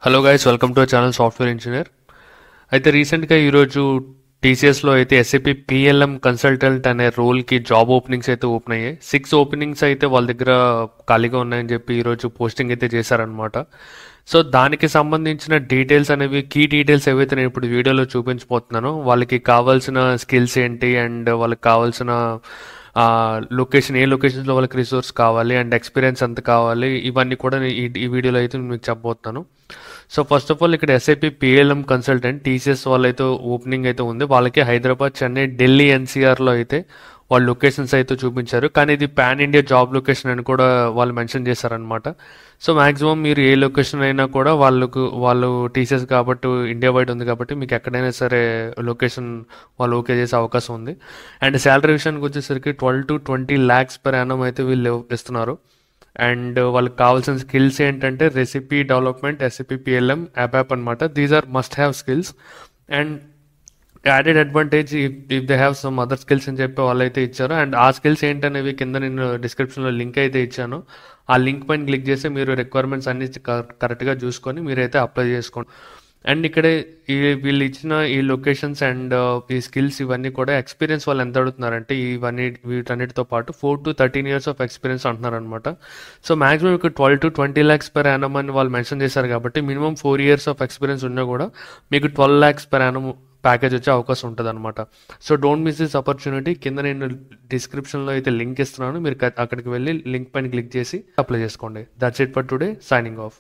Hello guys, welcome to channel software engineer. అయితే రీసెంట్గా ఈరోజు టీసీఎస్లో అయితే ఎస్ఏపి పిఎల్ఎం కన్సల్టెంట్ అనే రోల్కి జాబ్ ఓపెనింగ్స్ అయితే ఓపెన్ అయ్యాయి. 6 ఓపెనింగ్స్ అయితే వాళ్ళ దగ్గర ఖాళీగా ఉన్నాయని చెప్పి ఈరోజు పోస్టింగ్ అయితే చేశారనమాట. సో దానికి సంబంధించిన డీటెయిల్స్ అనేవి, కీ డీటెయిల్స్ ఏవైతే నేను ఇప్పుడు వీడియోలో చూపించబోతున్నానో, వాళ్ళకి కావాల్సిన స్కిల్స్ ఏంటి అండ్ వాళ్ళకి కావాల్సిన లొకేషన్, ఏ లొకేషన్స్లో వాళ్ళకి రిసోర్స్ కావాలి అండ్ ఎక్స్పీరియన్స్ ఎంత కావాలి, ఇవన్నీ కూడా ఈ వీడియోలో అయితే నేను మీకు చెప్పబోతున్నాను. సో ఫస్ట్ ఆఫ్ ఆల్ ఇక్కడ ఎస్ఐపి పిఎల్ఎం కన్సల్టెంట్ టీసీఎస్ వాళ్ళైతే ఓపెనింగ్ అయితే ఉంది. వాళ్ళకి హైదరాబాద్, చెన్నై, ఢిల్లీ ఎన్సీఆర్లో అయితే వాళ్ళ లొకేషన్స్ అయితే చూపించారు. కానీ ఇది పాన్ ఇండియా జాబ్ లొకేషన్ అని కూడా వాళ్ళు మెన్షన్ చేశారనమాట. సో మ్యాక్సిమం మీరు ఏ లొకేషన్ అయినా కూడా వాళ్ళు టీసీఎస్ కాబట్టి ఇండియా వైడ్ ఉంది కాబట్టి మీకు ఎక్కడైనా సరే లొకేషన్ వాళ్ళు ఓకే చేసే అవకాశం ఉంది. అండ్ శాలరీ విషయానికి వచ్చేసరికి 12 to 20 lakhs per annum అయితే వీళ్ళు ఇస్తున్నారు. అండ్ వాళ్ళకి కావాల్సిన స్కిల్స్ ఏంటంటే recipe development, SAP PLM, app అనమాట. These are must have skills. And added advantage if they have some other skills అని చెప్పి వాళ్ళైతే ఇచ్చారు. అండ్ ఆ స్కిల్స్ ఏంటనేవి కింద నేను డిస్క్రిప్షన్లో లింక్ అయితే ఇచ్చాను. ఆ లింక్ పైన క్లిక్ చేసి మీరు రిక్వైర్మెంట్స్ అన్ని కరెక్ట్గా చూసుకొని మీరైతే అప్లై చేసుకోండి. అండ్ ఇక్కడే వీళ్ళు ఇచ్చిన ఈ లొకేషన్స్ అండ్ ఈ స్కిల్స్ ఇవన్నీ కూడా ఎక్స్పీరియన్స్ వాళ్ళు ఎంత అడుగుతున్నారంటే వీటన్నిటితో పాటు 4 to 13 years ఆఫ్ ఎక్స్పీరియన్స్ అంటున్నారు అనమాట. సో మాక్సిమం ఇక్కడ 12 to 20 lakhs per annum అని వాళ్ళు మెన్షన్ చేశారు కాబట్టి మినిమం 4 years ఆఫ్ ఎక్స్పీరియన్స్ ఉన్నా కూడా మీకు 12 lakhs per annum ప్యాకేజ్ వచ్చే అవకాశం ఉంటుంది అనమాట. So don't miss this opportunity. కింద నేను డిస్క్రిప్షన్లో అయితే లింక్ ఇస్తున్నాను, మీరు అక్కడికి వెళ్ళి లింక్ పైన క్లిక్ చేసి అప్లై చేసుకోండి. That's it for today. Signing off.